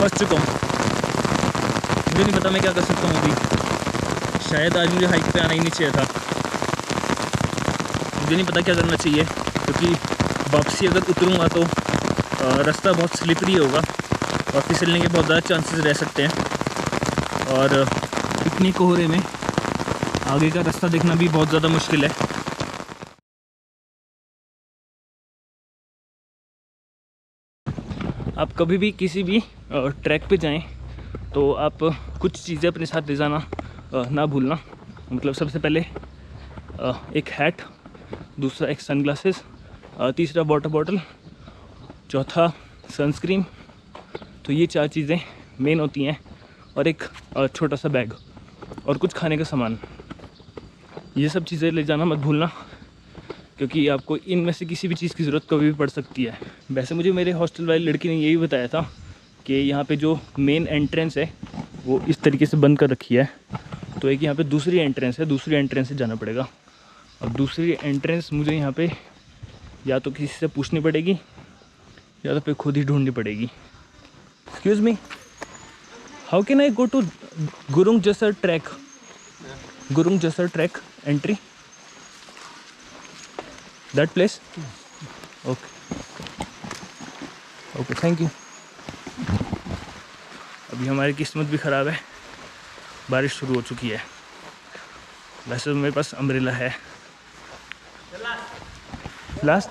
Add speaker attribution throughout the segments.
Speaker 1: फंस चुका हूँ। मुझे नहीं पता मैं क्या कर सकता हूँ अभी। शायद आज मुझे हाइक पे आना ही नहीं चाहिए था। मुझे नहीं पता क्या करना चाहिए, क्योंकि वापसी अगर उतरूँगा तो रास्ता बहुत स्लिपरी होगा और फिसलने के बहुत ज़्यादा चांसेस रह सकते हैं। और इतनी कोहरे में आगे का रास्ता देखना भी बहुत ज़्यादा मुश्किल है। आप कभी भी किसी भी ट्रैक पे जाएं तो आप कुछ चीज़ें अपने साथ ले जाना ना भूलना। मतलब सबसे पहले एक हैट, दूसरा एक सनग्लासेस, तीसरा वाटर बॉटल, चौथा सनस्क्रीन। तो ये 4 चीज़ें मेन होती हैं, और एक छोटा सा बैग और कुछ खाने का सामान। ये सब चीज़ें ले जाना मत भूलना, क्योंकि आपको इनमें से किसी भी चीज़ की ज़रूरत कभी भी पड़ सकती है। वैसे मुझे मेरे हॉस्टल वाली लड़की ने यही बताया था कि यहाँ पे जो मेन एंट्रेंस है वो इस तरीके से बंद कर रखी है। तो एक यहाँ पे दूसरी एंट्रेंस है, दूसरी एंट्रेंस से जाना पड़ेगा। और दूसरी एंट्रेंस मुझे यहाँ पे या तो किसी से पूछनी पड़ेगी या तो फिर खुद ही ढूंढनी पड़ेगी। Excuse me, how can I go to Gurung Jasar track? Gurung Jasar track entry, that place? Okay okay, thank you. अभी हमारी किस्मत भी ख़राब है, बारिश शुरू हो चुकी है। वैसे तो मेरे पास अम्ब्रेला है। Last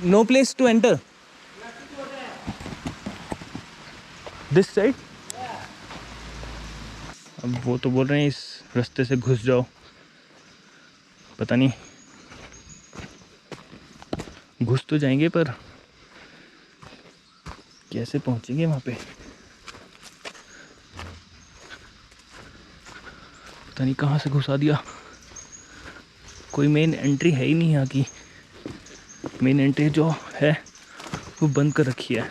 Speaker 1: no place to enter this side. अब वो तो बोल रहे हैं इस रास्ते से घुस जाओ, पता नहीं घुस तो जाएंगे पर कैसे पहुंचेंगे वहाँ पे, पता नहीं कहाँ से घुसा दिया। कोई मेन एंट्री है ही नहीं यहाँ की। मेन एंट्री जो है वो बंद कर रखी है।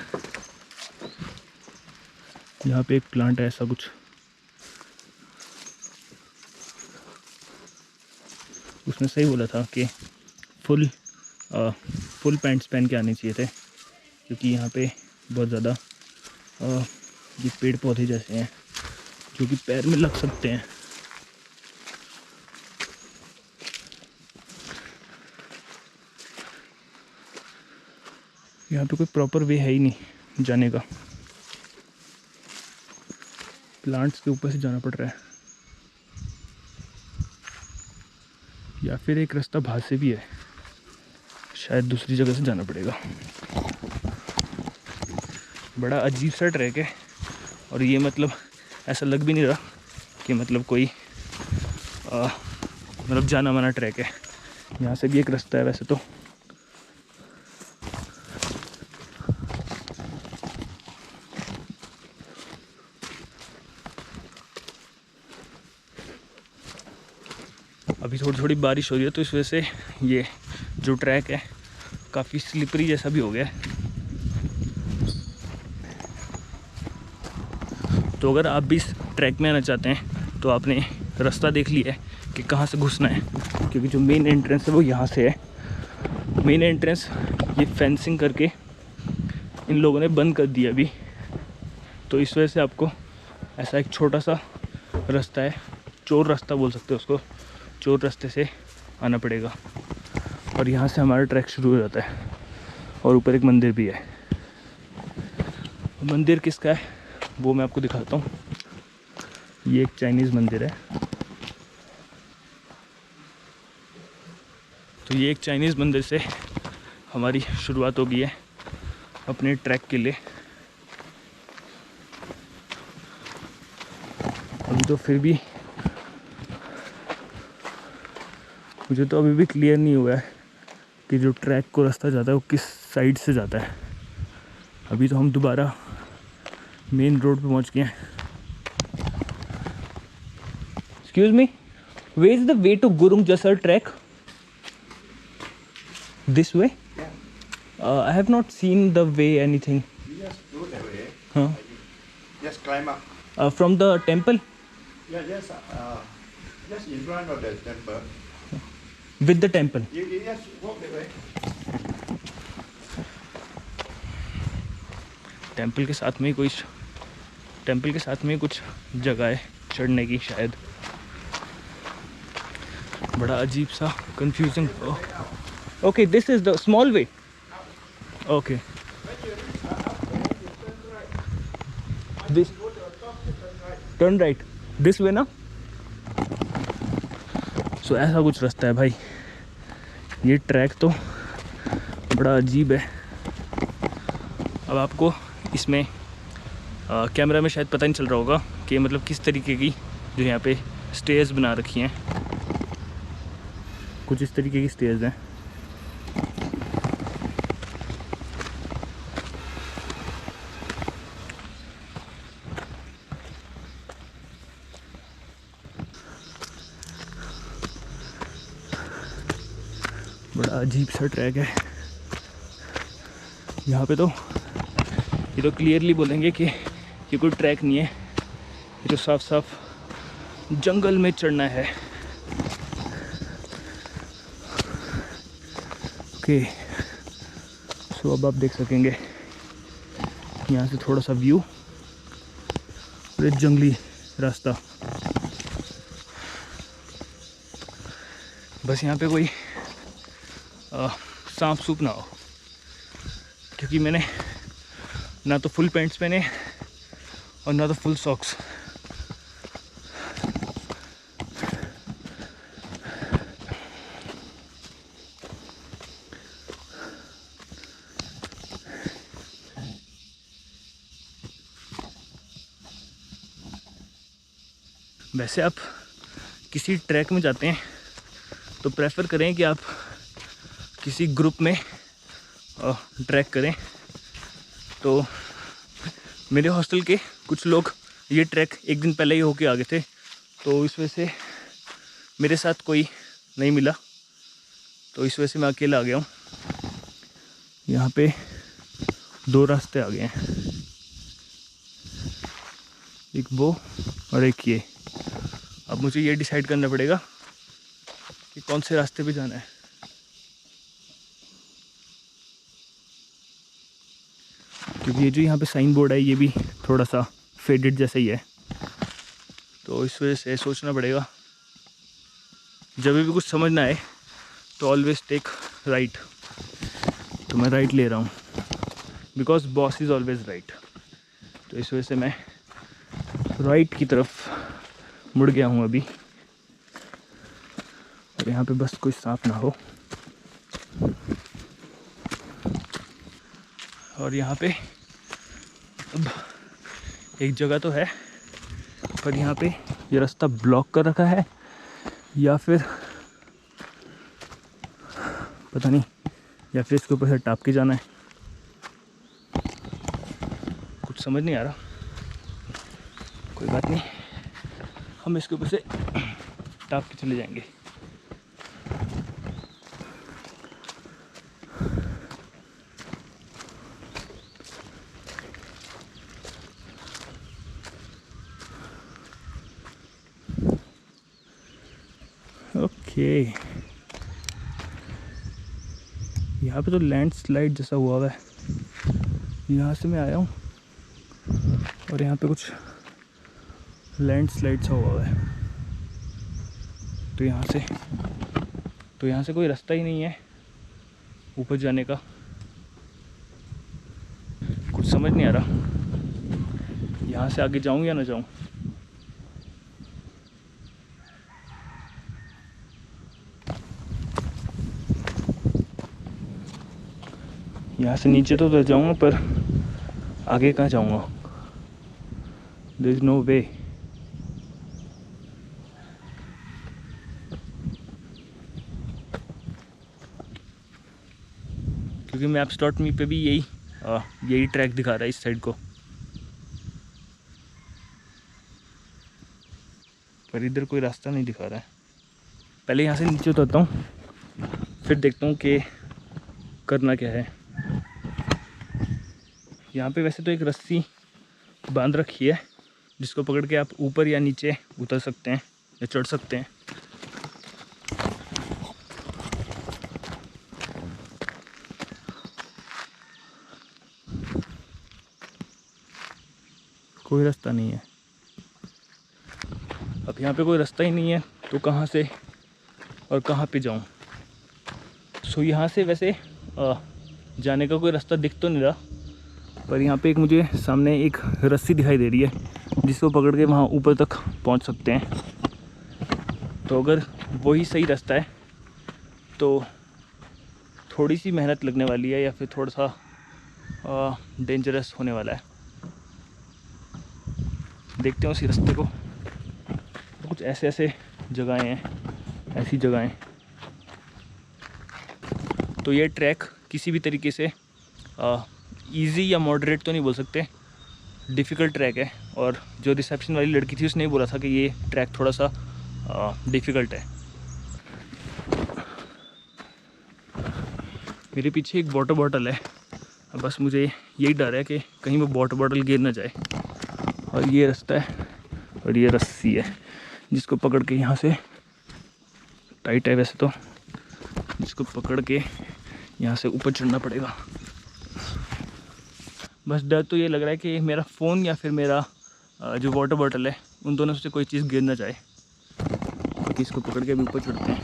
Speaker 1: यहाँ पे एक प्लांट है ऐसा कुछ, उसने सही बोला था कि फुल पैंट्स पहन के आने चाहिए थे, क्योंकि यहाँ पे बहुत ज़्यादा ये पेड़ पौधे जैसे हैं जो कि पैर में लग सकते हैं। यहाँ पे कोई प्रॉपर वे है ही नहीं जाने का, प्लांट्स के ऊपर से जाना पड़ रहा है, या फिर एक रास्ता बाहर से भी है, शायद दूसरी जगह से जाना पड़ेगा। बड़ा अजीब सा ट्रैक है, और ये मतलब ऐसा लग भी नहीं रहा कि मतलब कोई मतलब जाना माना ट्रैक है। यहाँ से भी एक रास्ता है वैसे तो। अभी थोड़ी थोड़ी बारिश हो रही है तो इस वजह से ये जो ट्रैक है काफ़ी स्लिपरी जैसा भी हो गया है। तो अगर आप भी इस ट्रैक में आना चाहते हैं तो आपने रास्ता देख लिया है कि कहाँ से घुसना है, क्योंकि जो मेन एंट्रेंस है वो यहाँ से है। मेन एंट्रेंस ये फेंसिंग करके इन लोगों ने बंद कर दिया अभी, तो इस वजह से आपको ऐसा एक छोटा सा रास्ता है, चोर रास्ता बोल सकते हो उसको, चोर रास्ते से आना पड़ेगा। और यहाँ से हमारा ट्रैक शुरू हो जाता है, और ऊपर एक मंदिर भी है। मंदिर किसका है वो मैं आपको दिखाता हूँ। ये एक चाइनीज़ मंदिर है। तो ये एक चाइनीज़ मंदिर से हमारी शुरुआत हो गई है अपने ट्रैक के लिए। अभी तो फिर भी मुझे तो अभी भी क्लियर नहीं हुआ है कि जो ट्रैक को रास्ता जाता है वो किस साइड से जाता है। अभी तो हम दोबारा मेन रोड पे पहुंच गए हैं। Excuse me, where is the way to Gurung Jasar track? This way? I have not seen the way anything.
Speaker 2: Just go that way.
Speaker 1: हाँ,
Speaker 2: Just climb up.
Speaker 1: From the temple?
Speaker 2: Yeah, just in front of the temple.
Speaker 1: With the temple.
Speaker 2: You just walk that way.
Speaker 1: Temple के साथ में ही कुछ जगह है चढ़ने की शायद। बड़ा अजीब सा confusing. Okay, this is the small way. Okay, this turn right, this way ना। सो ऐसा कुछ रास्ता है भाई। ये ट्रैक तो बड़ा अजीब है। अब आपको इसमें कैमरा में शायद पता नहीं चल रहा होगा कि मतलब किस तरीके की जो यहाँ पे स्टेयर्स बना रखी हैं। कुछ इस तरीके की स्टेयर्स हैं। बड़ा अजीब सा ट्रैक है यहाँ पे। तो ये तो क्लियरली बोलेंगे कि ये कोई ट्रैक नहीं है, ये तो साफ साफ जंगल में चढ़ना है। ओके, सो अब आप देख सकेंगे यहाँ से थोड़ा सा व्यू और एक जंगली रास्ता। बस यहाँ पे कोई सांप सूप ना हो, क्योंकि मैंने ना तो फुल पैंट्स पहने और ना तो फुल सॉक्स। वैसे आप किसी ट्रैक में जाते हैं तो प्रेफर करें कि आप किसी ग्रुप में ट्रैक करें। तो मेरे हॉस्टल के कुछ लोग ये ट्रैक एक दिन पहले ही होके आ गए थे, तो इस वजह से मेरे साथ कोई नहीं मिला, तो इस वजह से मैं अकेला आ गया हूँ। यहाँ पे 2 रास्ते आ गए हैं, एक वो और एक ये। अब मुझे ये डिसाइड करना पड़ेगा कि कौन से रास्ते पे जाना है। क्योंकि ये जो यहाँ पे साइन बोर्ड है ये भी थोड़ा सा फेडेड जैसा ही है, तो इस वजह से सोचना पड़ेगा। जब भी कुछ समझ ना आए तो ऑलवेज टेक राइट। तो मैं राइट ले रहा हूँ because boss is always right. तो इस वजह से मैं राइट की तरफ मुड़ गया हूँ अभी। और यहाँ पे बस कोई सांप ना हो। और यहाँ पे अब एक जगह तो है, पर यहाँ पे ये रास्ता ब्लॉक कर रखा है या फिर पता नहीं, या फिर इसके ऊपर से टाप के जाना है, कुछ समझ नहीं आ रहा। कोई बात नहीं, हम इसके ऊपर से टाप के चले जाएंगे। ओके, यहाँ पे तो लैंडस्लाइड जैसा हुआ है। यहाँ से मैं आया हूँ और यहाँ पे कुछ लैंडस्लाइड सा हुआ है। तो यहाँ से कोई रास्ता ही नहीं है ऊपर जाने का। कुछ समझ नहीं आ रहा यहाँ से आगे जाऊँ या ना जाऊँ। यहाँ से नीचे तो जाऊँगा, पर आगे कहाँ जाऊँगा? देयर इज नो वे। क्योंकि मैप्स डॉट मी पे भी यही ट्रैक दिखा रहा है इस साइड को, पर इधर कोई रास्ता नहीं दिखा रहा है। पहले यहाँ से नीचे उतरता हूँ, फिर देखता हूँ कि करना क्या है। यहाँ पे वैसे तो एक रस्सी बांध रखी है जिसको पकड़ के आप ऊपर या नीचे उतर सकते हैं या चढ़ सकते हैं। कोई रास्ता नहीं है। अब यहाँ पे कोई रास्ता ही नहीं है तो कहाँ से और कहाँ पे जाऊँ। सो यहाँ से वैसे जाने का कोई रास्ता दिख तो नहीं रहा, पर यहाँ पे एक मुझे सामने एक रस्सी दिखाई दे रही है जिसको पकड़ के वहाँ ऊपर तक पहुँच सकते हैं। तो अगर वही सही रास्ता है तो थोड़ी सी मेहनत लगने वाली है या फिर थोड़ा सा डेंजरस होने वाला है। देखते हैं उसी रास्ते को। तो कुछ ऐसे ऐसे जगहें हैं, ऐसी जगहें। तो ये ट्रैक किसी भी तरीके से इजी या मॉडरेट तो नहीं बोल सकते, डिफ़िकल्ट ट्रैक है। और जो रिसेप्शन वाली लड़की थी उसने बोला था कि ये ट्रैक थोड़ा सा डिफ़िकल्ट है। मेरे पीछे एक वाटर बॉटल है, अब बस मुझे यही डर है कि कहीं वो वाटर बॉटल गिर ना जाए। और ये रास्ता है और ये रस्सी है जिसको पकड़ के यहाँ से, टाइट है वैसे तो, जिसको पकड़ के यहाँ से ऊपर चढ़ना पड़ेगा। बस डर तो ये लग रहा है कि मेरा फ़ोन या फिर मेरा जो वाटर बॉटल है उन दोनों से कोई चीज़ गिर ना जाए। क्योंकि इसको पकड़ के अभी ऊपर चढ़ते हैं।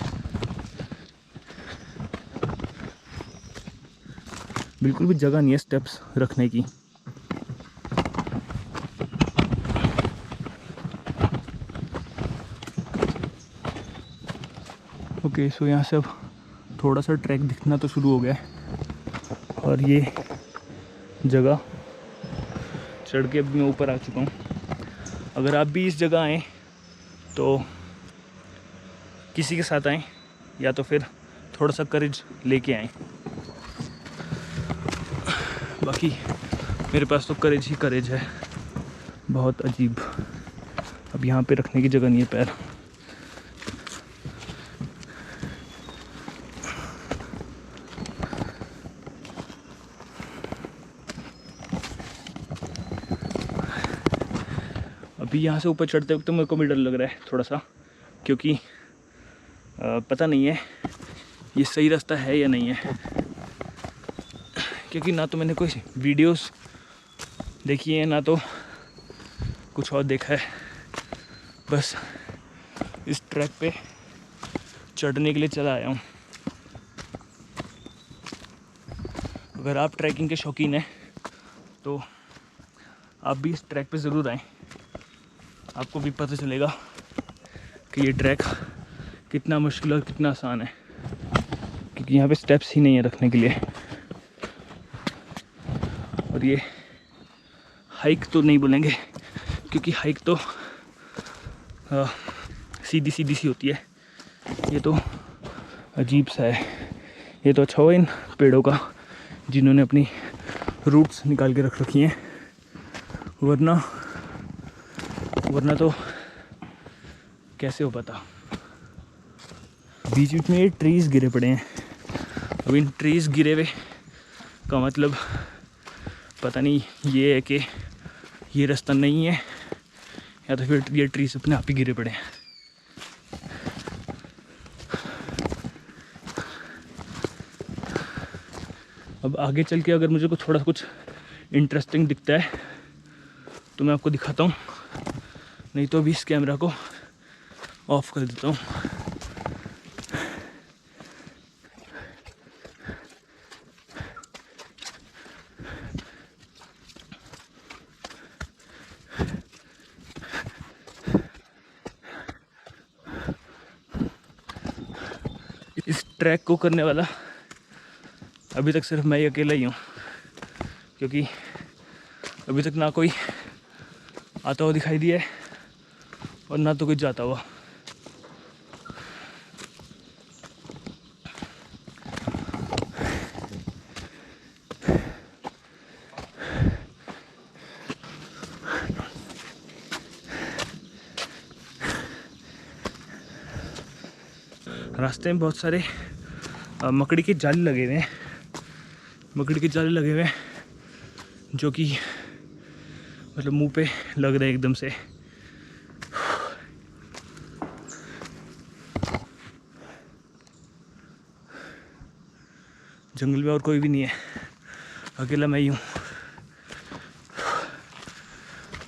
Speaker 1: बिल्कुल भी जगह नहीं है स्टेप्स रखने की। ओके, सो यहाँ से अब थोड़ा सा ट्रैक दिखना तो शुरू हो गया है और ये जगह चढ़ के अभी मैं ऊपर आ चुका हूँ। अगर आप भी इस जगह आएँ तो किसी के साथ आएँ या तो फिर थोड़ा सा करेज लेके आएँ। बाकी मेरे पास तो करेज ही करेज है, बहुत अजीब। अब यहाँ पे रखने की जगह नहीं है पैर। अभी यहाँ से ऊपर चढ़ते वक्त तो मेरे को भी डर लग रहा है थोड़ा सा, क्योंकि पता नहीं है ये सही रास्ता है या नहीं है। क्योंकि ना तो मैंने कोई वीडियोस देखी है ना तो कुछ और देखा है, बस इस ट्रैक पे चढ़ने के लिए चला आया हूँ। अगर आप ट्रैकिंग के शौकीन हैं तो आप भी इस ट्रैक पे ज़रूर आएँ। आपको भी पता चलेगा कि ये ट्रैक कितना मुश्किल और कितना आसान है, क्योंकि यहाँ पे स्टेप्स ही नहीं है रखने के लिए। और ये हाइक तो नहीं बोलेंगे क्योंकि हाइक तो सीधी सीधी सी होती है, ये तो अजीब सा है। ये तो अच्छा हुआ इन पेड़ों का जिन्होंने अपनी रूट्स निकाल के रख रखी हैं, वरना तो कैसे हो पाता। बीच बीच में ये ट्रीज़ गिरे पड़े हैं। अब इन ट्रीज़ गिरे हुए का मतलब पता नहीं ये है कि ये रास्ता नहीं है या तो फिर ये ट्रीज़ अपने आप ही गिरे पड़े हैं। अब आगे चल के अगर मुझे को थोड़ा कुछ इंटरेस्टिंग दिखता है तो मैं आपको दिखाता हूँ, नहीं तो अभी इस कैमरा को ऑफ कर देता हूँ। इस ट्रैक को करने वाला अभी तक सिर्फ मैं ही अकेला ही हूँ, क्योंकि अभी तक ना कोई आता हुआ दिखाई दिया है और ना तो कोई जाता हुआ। रास्ते में बहुत सारे मकड़ी के जाले लगे हुए हैं, मकड़ी के जाले लगे हुए हैं जो कि मतलब मुंह पे लग रहे हैं एकदम से। जंगल में और कोई भी नहीं है, अकेला मैं ही हूँ।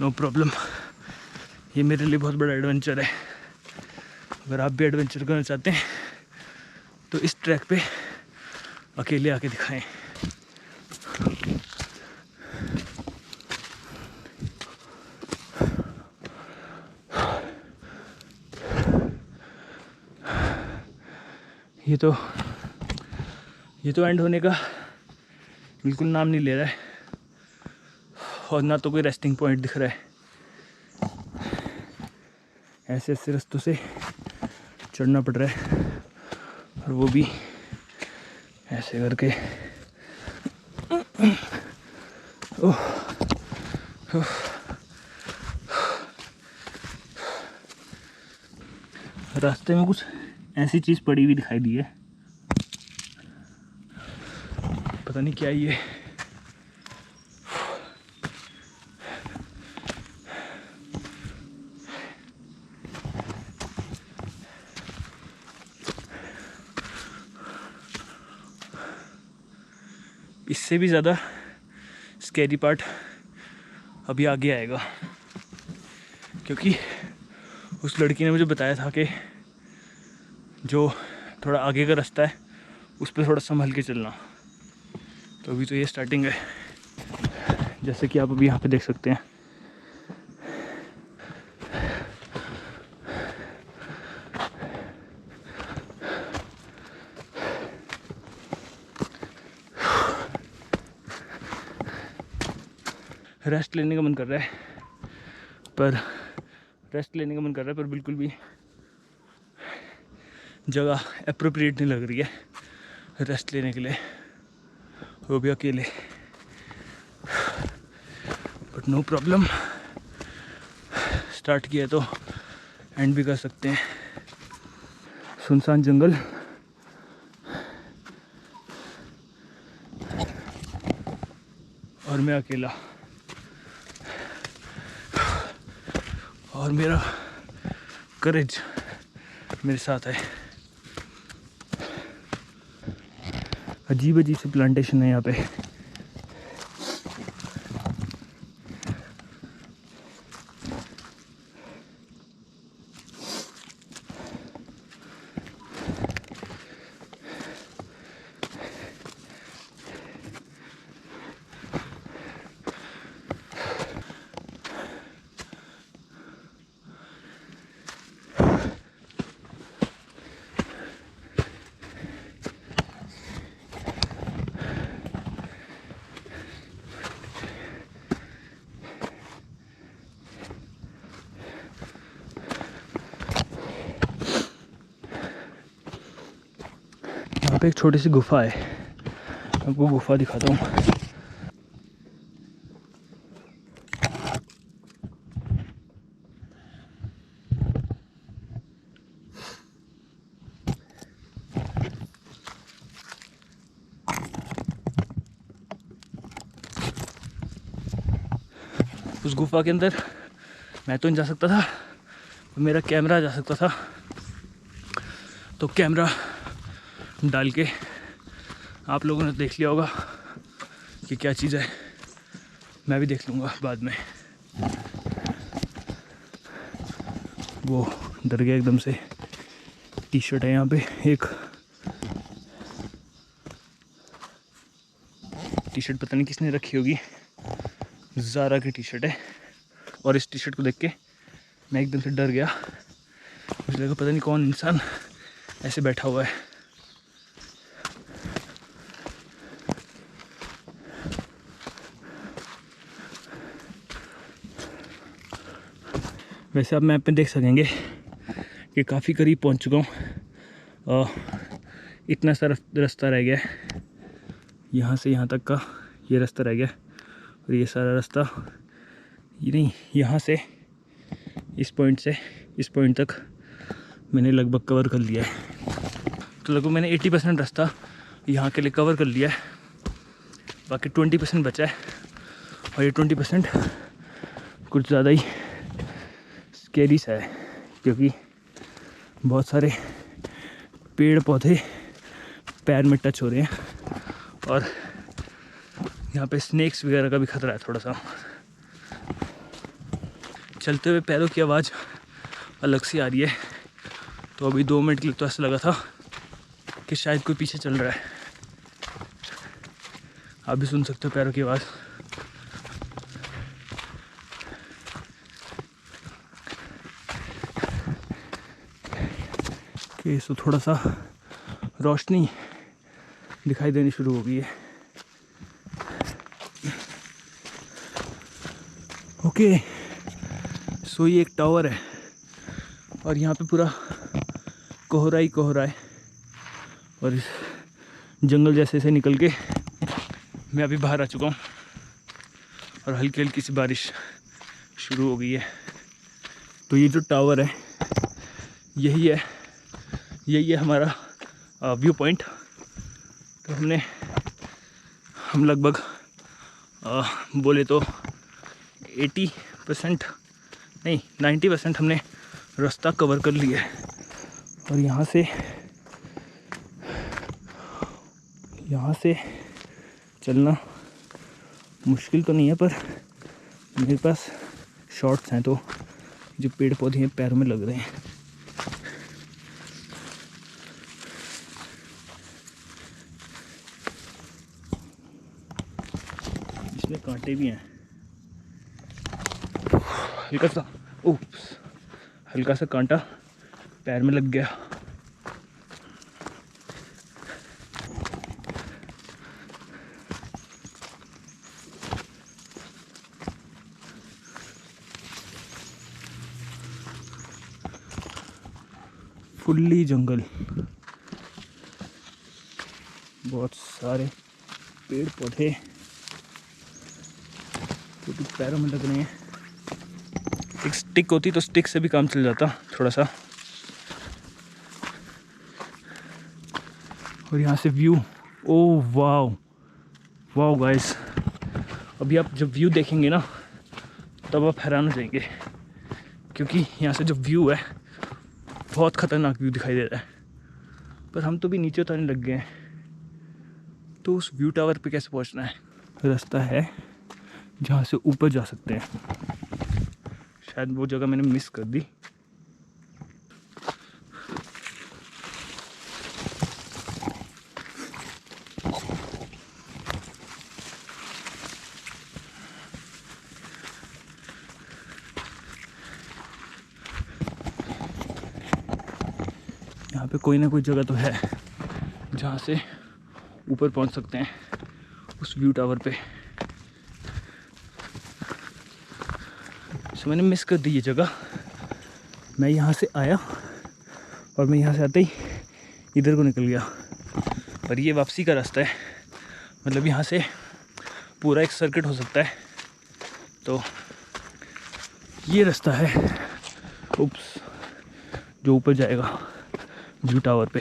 Speaker 1: No problem. ये मेरे लिए बहुत बड़ा एडवेंचर है। अगर आप भी एडवेंचर करना चाहते हैं तो इस ट्रैक पे अकेले आके दिखाएं। ये तो एंड होने का बिल्कुल नाम नहीं ले रहा है और ना तो कोई रेस्टिंग पॉइंट दिख रहा है। ऐसे ऐसे रास्तों से चढ़ना पड़ रहा है और वो भी ऐसे करके। ओह रास्ते में कुछ ऐसी चीज़ पड़ी हुई दिखाई दी है, पता नहीं क्या ये। इससे भी ज़्यादा स्कैरी पार्ट अभी आगे आएगा, क्योंकि उस लड़की ने मुझे बताया था कि जो थोड़ा आगे का रास्ता है उस पर थोड़ा संभल के चलना। तो अभी तो ये स्टार्टिंग है, जैसे कि आप अभी यहाँ पे देख सकते हैं। रेस्ट लेने का मन कर रहा है पर बिल्कुल भी जगह एप्रोप्रिएट नहीं लग रही है रेस्ट लेने के लिए, वो भी अकेले। बट नो प्रॉब्लम, स्टार्ट किया तो एंड भी कर सकते हैं। सुनसान जंगल, और मैं अकेला, और मेरा करेज मेरे साथ है। अजीब अजीब सी प्लांटेशन है यहाँ पे। यहाँ पे एक छोटी सी गुफा है, आपको गुफा दिखाता हूँ। उस गुफा के अंदर मैं तो नहीं जा सकता था, मेरा कैमरा जा सकता था। तो कैमरा डाल के आप लोगों ने देख लिया होगा कि क्या चीज़ है, मैं भी देख लूँगा बाद में। वो डर गया एकदम से। टी शर्ट है यहाँ पे, एक टी शर्ट पता नहीं किसने रखी होगी, ज़ारा की टी शर्ट है। और इस टी शर्ट को देख के मैं एकदम से डर गया, मुझे लगा पता नहीं कौन इंसान ऐसे बैठा हुआ है। वैसे आप मैप में देख सकेंगे कि काफ़ी करीब पहुंच चुका हूँ। इतना सा रास्ता रह गया है, यहाँ से यहाँ तक का ये रास्ता रह गया, और ये सारा रास्ता ये नहीं, यहाँ से इस पॉइंट से इस पॉइंट तक मैंने लगभग कवर कर लिया है। तो लगभग मैंने 80% रास्ता यहाँ के लिए कवर कर लिया है, बाकी 20% बचा है। और ये 20% कुछ ज़्यादा ही स्कैरी सा है, क्योंकि बहुत सारे पेड़ पौधे पैर में टच हो रहे हैं और यहाँ पे स्नेक्स वगैरह का भी खतरा है थोड़ा सा। चलते हुए पैरों की आवाज़ अलग सी आ रही है। तो अभी 2 मिनट के लिए तो ऐसा लगा था कि शायद कोई पीछे चल रहा है। आप भी सुन सकते हो पैरों की आवाज़। कि सो थोड़ा सा रोशनी दिखाई देनी शुरू हो गई है। ओके, सो ये एक टावर है और यहाँ पे पूरा कोहरा ही कोहरा है। और इस जंगल जैसे से निकल के मैं अभी बाहर आ चुका हूँ और हल्की हल्की सी बारिश शुरू हो गई है। तो ये जो टावर है यही है हमारा व्यू पॉइंट। तो हम लगभग बोले तो 80% नहीं 90% हमने रास्ता कवर कर लिया है। और यहाँ से चलना मुश्किल तो नहीं है, पर मेरे पास शॉर्ट्स हैं तो जो पेड़ पौधे हैं पैरों में लग रहे हैं। इसमें कांटे भी हैं। हल्का सा कांटा पैर में लग गया। फुल्ली जंगल, बहुत सारे पेड़ पौधे जो कि पैरों में लग रहे हैं। एक स्टिक होती तो स्टिक से भी काम चल जाता थोड़ा सा। और यहाँ से व्यू, ओह वाओ गाइस, अभी आप जब व्यू देखेंगे ना तब आप हैरान हो जाएंगे, क्योंकि यहाँ से जो व्यू है बहुत ख़तरनाक व्यू दिखाई दे रहा है। पर हम तो भी नीचे उतरने लग गए हैं, तो उस व्यू टावर पे कैसे पहुँचना है? रास्ता है जहाँ से ऊपर जा सकते हैं। शायद वो जगह मैंने मिस कर दी। यहाँ पे कोई ना कोई जगह तो है जहाँ से ऊपर पहुँच सकते हैं उस व्यू टावर पे। सो मैंने मिस कर दी ये जगह। मैं यहाँ से आया और मैं यहाँ से आते ही इधर को निकल गया, पर ये वापसी का रास्ता है। मतलब यहाँ से पूरा एक सर्किट हो सकता है। तो ये रास्ता है जो ऊपर जाएगा व्यू टावर पे।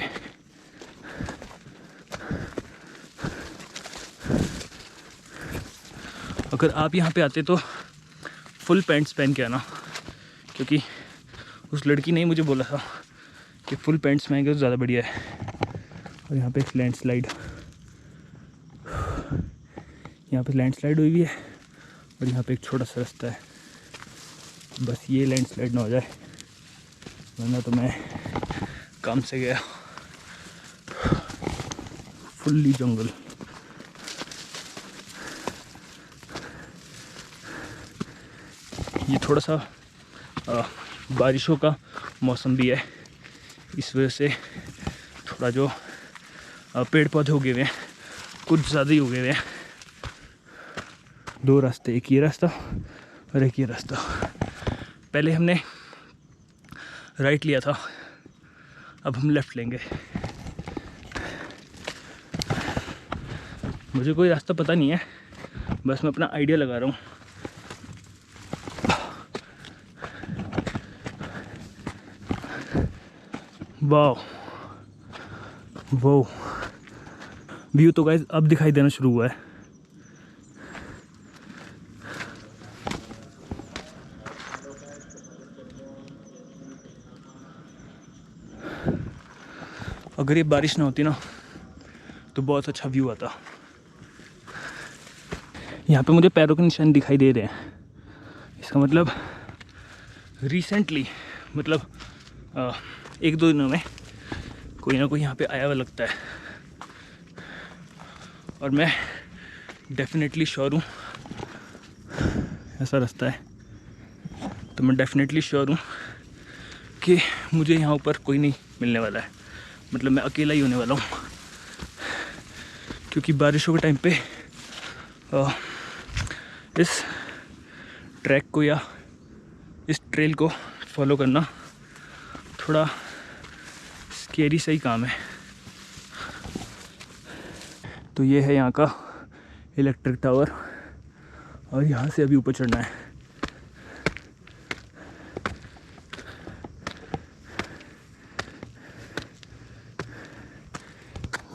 Speaker 1: अगर आप यहाँ पे आते तो फुल पैंट्स पहन के आना, क्योंकि उस लड़की ने मुझे बोला था कि फुल पैंट्स पहन के तो ज़्यादा बढ़िया है। और यहाँ पे एक लैंडस्लाइड, यहाँ पे लैंडस्लाइड हुई भी है और यहाँ पे एक छोटा सा रास्ता है। बस ये लैंडस्लाइड ना हो जाए, वरना तो मैं काम से गया। फुल्ली जंगल, ये थोड़ा सा बारिशों का मौसम भी है, इस वजह से थोड़ा जो पेड़ पौधे उगे हुए हैं कुछ ज़्यादा ही उगे हुए हैं। 2 रास्ते, एक ये रास्ता और एक ये रास्ता। पहले हमने राइट लिया था, अब हम लेफ़्ट लेंगे। मुझे कोई रास्ता पता नहीं है, बस मैं अपना आइडिया लगा रहा हूँ। वाह व्यू तो गाइस अब दिखाई देना शुरू हुआ है। अगर ये बारिश ना होती ना तो बहुत अच्छा व्यू आता। यहाँ पे मुझे पैरों के निशान दिखाई दे रहे हैं, इसका मतलब रिसेंटली मतलब 1-2 दिनों में कोई ना कोई यहाँ पे आया हुआ लगता है, और मैं डेफिनेटली श्योर हूँ, ऐसा रास्ता है तो मैं डेफिनेटली श्योर हूँ कि मुझे यहाँ ऊपर कोई नहीं मिलने वाला है, मतलब मैं अकेला ही होने वाला हूँ। क्योंकि बारिशों के टाइम पे इस ट्रैक को या इस ट्रेल को फॉलो करना थोड़ा स्केरी सा ही काम है। तो ये है यहाँ का इलेक्ट्रिक टावर, और यहाँ से अभी ऊपर चढ़ना है।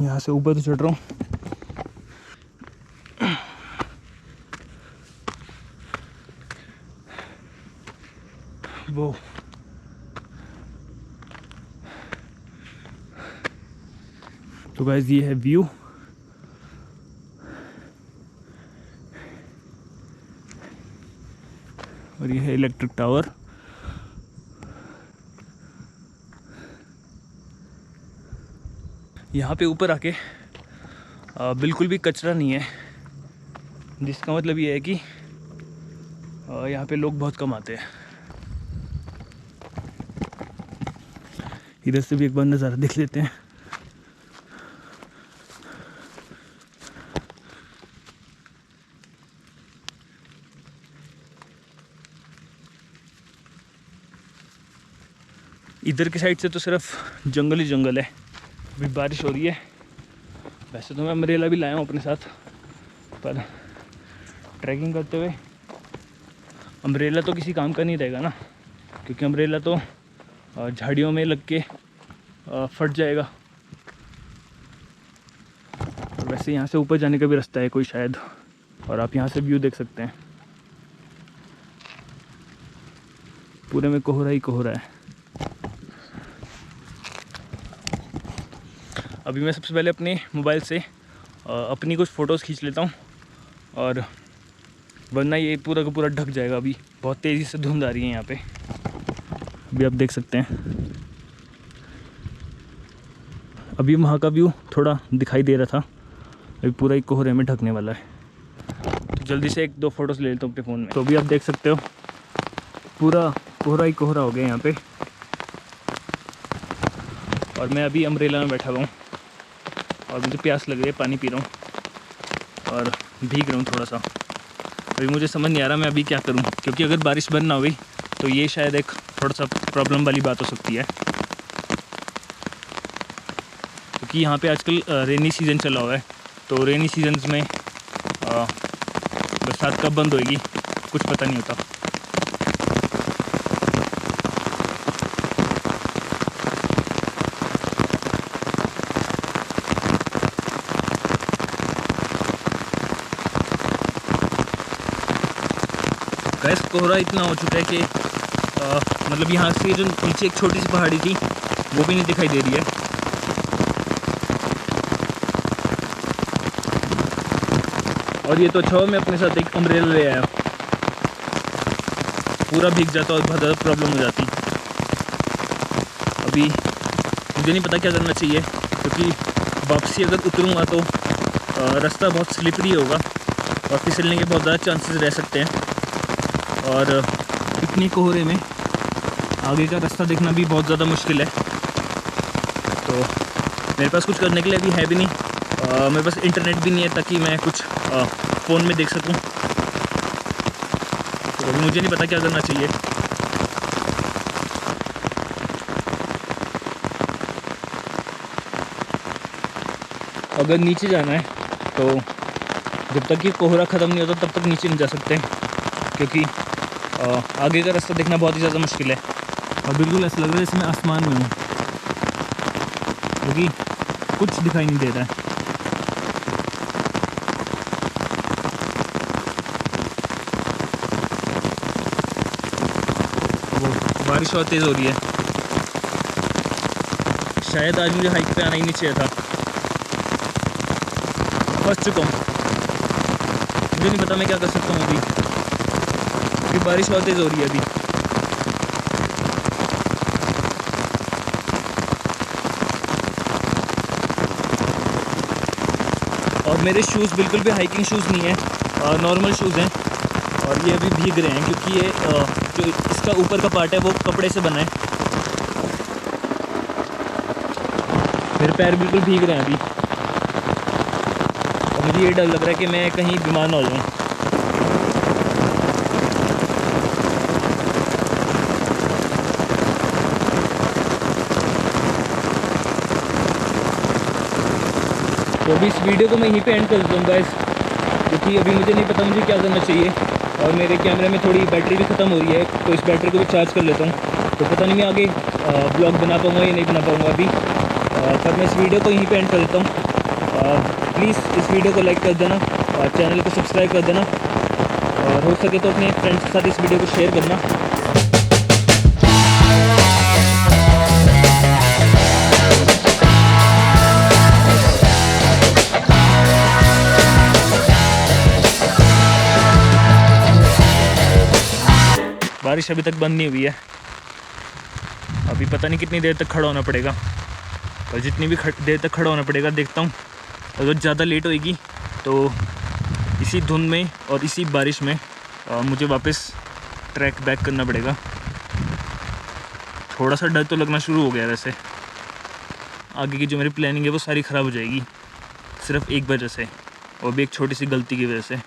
Speaker 1: यहाँ से ऊपर तो चढ़ रहा हूँ, वो तो गाइस ये है व्यू। और ये है इलेक्ट्रिक टावर। यहाँ पे ऊपर आके बिल्कुल भी कचरा नहीं है, जिसका मतलब ये है कि यहाँ पे लोग बहुत कम आते हैं। इधर से भी एक बार नज़ारा देख लेते हैं। इधर की साइड से तो सिर्फ जंगल ही जंगल है। अभी बारिश हो रही है। वैसे तो मैं अम्ब्रेला भी लाया हूँ अपने साथ, पर ट्रैकिंग करते हुए अम्ब्रेला तो किसी काम का नहीं रहेगा ना, क्योंकि अम्ब्रेला तो झाड़ियों में लग के फट जाएगा। और वैसे यहाँ से ऊपर जाने का भी रास्ता है कोई शायद, और आप यहाँ से व्यू देख सकते हैं। पूरे में कोहरा ही कोहरा है। अभी मैं सबसे पहले अपने मोबाइल से अपनी कुछ फ़ोटोज़ खींच लेता हूँ, और वरना ये पूरा का पूरा ढक जाएगा। अभी बहुत तेज़ी से धुंध आ रही है यहाँ पे, अभी आप देख सकते हैं। अभी वहाँ का व्यू थोड़ा दिखाई दे रहा था, अभी पूरा ही कोहरे में ढकने वाला है। तो जल्दी से 1-2 फ़ोटोज़ ले लेता हूँ अपने फ़ोन में। तो अभी आप देख सकते हो पूरा कोहरा ही कोहरा हो गया यहाँ पे, और मैं अभी अम्ब्रेला में बैठा हुआ हूँ, और मुझे प्यास लग रही है, पानी पी रहा हूँ और भीग रहा हूँ थोड़ा सा। अभी मुझे समझ नहीं आ रहा मैं अभी क्या करूँ, क्योंकि अगर बारिश बंद ना हुई तो ये शायद एक थोड़ा सा प्रॉब्लम वाली बात हो सकती है। क्योंकि यहाँ पे आजकल रेनी सीज़न चला हुआ है, तो रेनी सीजन्स में बरसात कब बंद होएगी कुछ पता नहीं होता। गैस कोहरा इतना हो चुका है कि मतलब यहाँ से जो नीचे एक छोटी सी पहाड़ी थी वो भी नहीं दिखाई दे रही है। और ये तो अच्छा मैं अपने साथ एक अम्ब्रेला ले आया, पूरा भीग जाता और बहुत ज़्यादा प्रॉब्लम हो जाती। अभी मुझे नहीं पता क्या करना चाहिए, क्योंकि वापसी अगर उतरूँगा तो रास्ता बहुत स्लिपरी होगा और फिसलने के बहुत ज़्यादा चांसेस रह सकते हैं। और इतनी कोहरे में आगे का रास्ता देखना भी बहुत ज़्यादा मुश्किल है। तो मेरे पास कुछ करने के लिए अभी है भी नहीं, मेरे पास इंटरनेट भी नहीं है ताकि मैं कुछ फ़ोन में देख सकूं। तो अभी मुझे नहीं पता क्या करना चाहिए। अगर नीचे जाना है तो जब तक ये कोहरा ख़त्म नहीं होता तब तक नीचे नहीं जा सकते, क्योंकि आगे का रास्ता देखना बहुत ही ज़्यादा मुश्किल है। और बिल्कुल ऐसा लग रहा है जैसे मैं आसमान में हूँ, क्योंकि कुछ दिखाई नहीं दे रहा है। वो बारिश बहुत तेज़ हो रही है, शायद आज मुझे हाइक पे आना ही नहीं चाहिए था। फंस चुका हूँ, मुझे नहीं पता मैं क्या कर सकता हूँ अभी, क्योंकि बारिश बहुत तेज़ हो रही है अभी। और मेरे शूज़ बिल्कुल भी हाइकिंग शूज़ नहीं है, नॉर्मल शूज़ हैं और ये अभी भीग रहे हैं क्योंकि ये जो इसका ऊपर का पार्ट है वो कपड़े से बना है। मेरे पैर बिल्कुल भीग रहे हैं अभी और मुझे ये डर लग रहा है कि मैं कहीं बीमार ना हो जाऊँ। तो अभी इस वीडियो को मैं यहीं पे एंड कर दूँगा गाइस, क्योंकि अभी मुझे नहीं पता मुझे क्या करना चाहिए और मेरे कैमरे में थोड़ी बैटरी भी ख़त्म हो रही है, तो इस बैटरी को भी चार्ज कर लेता हूँ। तो पता नहीं मैं आगे ब्लॉग बना पाऊँगा या नहीं बना पाऊँगा अभी, पर मैं इस वीडियो को यहीं पे एंड कर देता हूँ। प्लीज़ इस वीडियो को लाइक कर देना और चैनल को सब्सक्राइब कर देना और हो सके तो अपने फ्रेंड्स के साथ इस वीडियो को शेयर करना। बारिश अभी तक बंद नहीं हुई है, अभी पता नहीं कितनी देर तक खड़ा होना पड़ेगा और जितनी भी देर तक खड़ा होना पड़ेगा देखता हूँ। अगर ज़्यादा लेट होएगी तो इसी धुंध में और इसी बारिश में मुझे वापस ट्रैक बैक करना पड़ेगा। थोड़ा सा डर तो लगना शुरू हो गया, वैसे आगे की जो मेरी प्लानिंग है वो सारी ख़राब हो जाएगी सिर्फ एक वजह से, और भी एक छोटी सी गलती की वजह से।